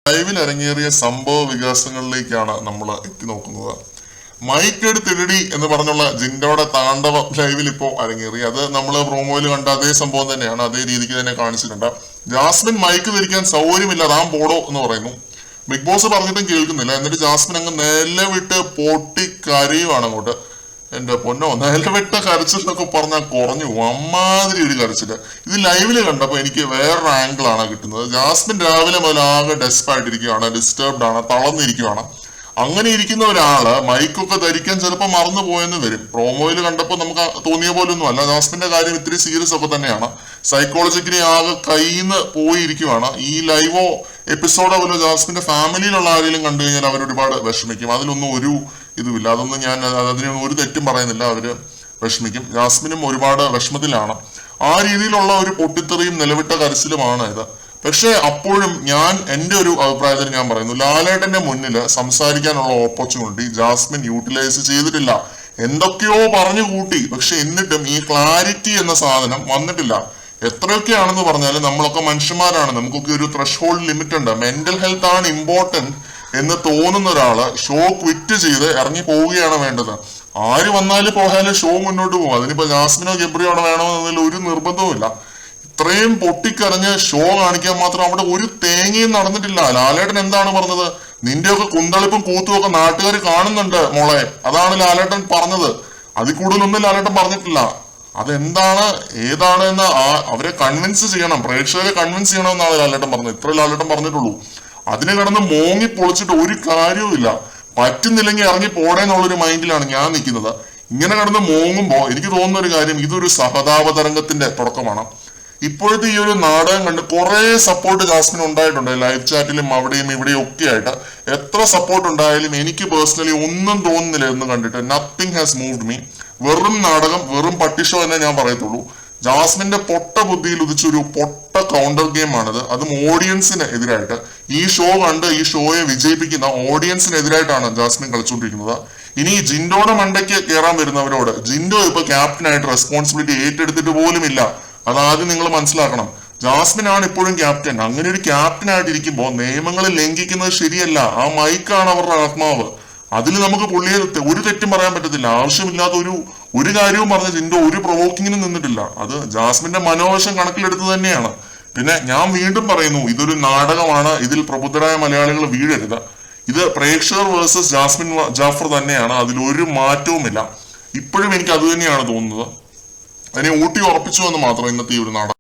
ലൈവിൽ ഇറങ്ങിയേറിയ സംഭവ വികാസങ്ങളിലേക്കാണ് നമ്മൾ എത്തി നോക്കുന്നത്. മൈക്കെടുത്തിടി എന്ന് പറഞ്ഞുള്ള ജിൻഡോയുടെ താണ്ഡവം ലൈവിൽ ഇപ്പോൾ അരങ്ങേറി. അത് നമ്മൾ പ്രോമോയിൽ കണ്ട അതേ സംഭവം തന്നെയാണ്, അതേ രീതിക്ക് തന്നെ കാണിച്ചിട്ടുണ്ട്. ജാസ്മിൻ മൈക്ക് ധരിക്കാൻ സൗകര്യമില്ല, റാം പോടോ എന്ന് പറയുന്നു. ബിഗ് ബോസ് പറഞ്ഞിട്ടും കേൾക്കുന്നില്ല. എന്നിട്ട് ജാസ്മിൻ അങ്ങ് നിലവിട്ട് പൊട്ടി കരയുവാണ് അങ്ങോട്ട്. എന്റെ പൊന്നോ, നിലവിട്ട കരച്ചിൽ എന്നൊക്കെ പറഞ്ഞാൽ കുറഞ്ഞു പോകും, അമ്മാതിരി ഒരു കരച്ചില്. ഇത് ലൈവില് കണ്ടപ്പോൾ എനിക്ക് വേറൊരു ആംഗിൾ ആണ് കിട്ടുന്നത്. ജാസ്മിൻ രാവിലെ മുതൽ ആകെ ഡെസ്പായിട്ടിരിക്കുകയാണ്, ഡിസ്റ്റർബ്ഡ് ആണ്, തളർന്നിരിക്കുകയാണ്. അങ്ങനെ ഇരിക്കുന്ന ഒരാള് മൈക്കൊക്കെ ധരിക്കാൻ ചിലപ്പോൾ മറന്നു പോയെന്ന് വരും. പ്രോമോയിൽ കണ്ടപ്പോൾ നമുക്ക് തോന്നിയ പോലൊന്നും അല്ല. ജാസ്മിന്റെ കാര്യം ഇത്തിരി സീരിയസ് ഒക്കെ തന്നെയാണ്. സൈക്കോളജിക്കലി ആകെ കയ്യിന്ന് പോയിരിക്കുവാണ്. ഈ ലൈവോ എപ്പിസോഡോ പോലും ജാസ്മിന്റെ ഫാമിലിയിലുള്ള ആരെങ്കിലും കണ്ടു കഴിഞ്ഞാൽ അവർ ഒരുപാട് വിഷമിക്കും. അതിലൊന്നും ഒരു ഇതുമില്ല. അതൊന്നും ഞാൻ അതിനൊന്നും ഒരു തെറ്റും പറയുന്നില്ല. അവര് വിഷമിക്കും. ജാസ്മിനും ഒരുപാട് വിഷമത്തിലാണ്. ആ രീതിയിലുള്ള ഒരു പൊട്ടിത്തെറിയും നിലവിട്ട കരച്ചിലുമാണ് ഇത്. പക്ഷെ അപ്പോഴും ഞാൻ എന്റെ ഒരു അഭിപ്രായത്തിൽ ഞാൻ പറയുന്നു, ലാലേട്ടന്റെ മുന്നിൽ സംസാരിക്കാനുള്ള ഓപ്പർച്യൂണിറ്റി ജാസ്മിൻ യൂട്ടിലൈസ് ചെയ്തിട്ടില്ല. എന്തൊക്കെയോ പറഞ്ഞു കൂട്ടി, പക്ഷെ എന്നിട്ടും ഈ ക്ലാരിറ്റി എന്ന സാധനം വന്നിട്ടില്ല. എത്രയൊക്കെയാണെന്ന് പറഞ്ഞാലും നമ്മളൊക്കെ മനുഷ്യന്മാരാണ്, നമുക്കൊക്കെ ഒരു ത്രഷ് ഹോൾഡ് ലിമിറ്റ് ഉണ്ട്. മെന്റൽ ഹെൽത്ത് ആണ് ഇമ്പോർട്ടന്റ് എന്ന് തോന്നുന്ന ഒരാള് ഷോ ക്വിറ്റ് ചെയ്ത് ഇറങ്ങി പോവുകയാണ് വേണ്ടത്. ആര് വന്നാലും പോയാലും ഷോ മുന്നോട്ട് പോകും. അതിനിപ്പോ ജാസ്മിനോ ഗബ്രിയോ അവിടെ വേണമെന്നതിൽ ഒരു നിർബന്ധവുമില്ല. ഇത്രയും പൊട്ടിക്കരഞ്ഞ് ഷോ കാണിക്കാൻ മാത്രം അവിടെ ഒരു തേങ്ങയും നടന്നിട്ടില്ല. ലാലേട്ടൻ എന്താണ് പറഞ്ഞത്? നിന്റെയൊക്കെ കുന്തളിപ്പും കൂത്തും ഒക്കെ നാട്ടുകാർ കാണുന്നുണ്ട് മോളെ, അതാണ് ലാലേട്ടൻ പറഞ്ഞത്. അതിൽ കൂടുതലൊന്നും ലാലേട്ടൻ പറഞ്ഞിട്ടില്ല. അതെന്താണ് ഏതാണ് എന്ന് അവരെ കൺവിൻസ് ചെയ്യണം, പ്രേക്ഷകരെ കൺവിൻസ് ചെയ്യണമെന്നാണ് ലാലേട്ടൻ പറഞ്ഞത്. ഇത്ര ലാലേട്ടൻ പറഞ്ഞിട്ടുള്ളൂ. അതിനെ കിടന്ന് മോങ്ങി പൊളിച്ചിട്ട് ഒരു കാര്യവും ഇല്ല. പറ്റുന്നില്ലെങ്കിൽ ഇറങ്ങി പോടേന്നുള്ളൊരു മൈൻഡിലാണ് ഞാൻ നിൽക്കുന്നത്. ഇങ്ങനെ കിടന്ന് മോങ്ങുമ്പോ എനിക്ക് തോന്നുന്ന ഒരു കാര്യം, ഇതൊരു സഹതാപ തരംഗത്തിന്റെ തുടക്കമാണ്. ഇപ്പോഴത്തെ ഈ ഒരു നാടകം കണ്ട് കുറെ സപ്പോർട്ട് ജാസ്മിൻ ഉണ്ടായിട്ടുണ്ട്. ലൈവ് ചാറ്റിലും അവിടെയും ഇവിടെയും ഒക്കെ ആയിട്ട് എത്ര സപ്പോർട്ട് ഉണ്ടായാലും എനിക്ക് പേഴ്സണലി ഒന്നും തോന്നുന്നില്ല എന്ന് കണ്ടിട്ട്. Nothing has moved me. വെറും നാടകം, വെറും പട്ടിഷോ എന്നേ ഞാൻ പറയത്തുള്ളൂ. ജാസ്മിന്റെ പൊട്ട ബുദ്ധിയിൽ ഉദിച്ചൊരു പൊട്ട കൗണ്ടർ ഗെയിം ആണിത്. അതും ഓഡിയൻസിന് എതിരായിട്ട്. ഈ ഷോ കണ്ട് ഈ ഷോയെ വിജയിപ്പിക്കുന്ന ഓഡിയൻസിനെതിരായിട്ടാണ് ജാസ്മിൻ കളിച്ചുകൊണ്ടിരിക്കുന്നത്. ഇനി ജിൻഡോയുടെ മണ്ടയ്ക്ക് കയറാൻ വരുന്നവരോട്, ജിൻഡോ ഇപ്പൊ ക്യാപ്റ്റനായിട്ട് റെസ്പോൺസിബിലിറ്റി ഏറ്റെടുത്തിട്ട് പോലുമില്ല. അതാദ്യം നിങ്ങൾ മനസ്സിലാക്കണം. ജാസ്മിൻ ആണ് ഇപ്പോഴും ക്യാപ്റ്റൻ. അങ്ങനെ ഒരു ക്യാപ്റ്റൻ ആയിട്ടിരിക്കുമ്പോൾ നിയമങ്ങളെ ലംഘിക്കുന്നത് ശരിയല്ല. ആ മൈക്കാണ് അവരുടെ ആത്മാവ്. അതിൽ നമുക്ക് പുള്ളിയെ ഒരു തെറ്റും പറയാൻ പറ്റത്തില്ല. ആവശ്യമില്ലാത്ത ഒരു കാര്യവും പറഞ്ഞ ജിൻഡോ ഒരു പ്രൊവോക്കിങ്ങിനും നിന്നിട്ടില്ല. അത് ജാസ്മിന്റെ മനോവശം കണക്കിലെടുത്ത് തന്നെയാണ്. പിന്നെ ഞാൻ വീണ്ടും പറയുന്നു, ഇതൊരു നാടകമാണ്. ഇതിൽ പ്രബുദ്ധരായ മലയാളികൾ വീഴരുത്. ഇത് പ്രേക്ഷകർ വേഴ്സസ് ജാസ്മിൻ ജാഫർ തന്നെയാണ്. അതിലൊരു മാറ്റവുമില്ല. ഇപ്പോഴും എനിക്ക് അത് തന്നെയാണ് തോന്നുന്നത്. അതിനെ ഊട്ടി ഉറപ്പിച്ചു എന്ന് മാത്രം ഇന്നത്തെ ഈ ഒരു നാടകം.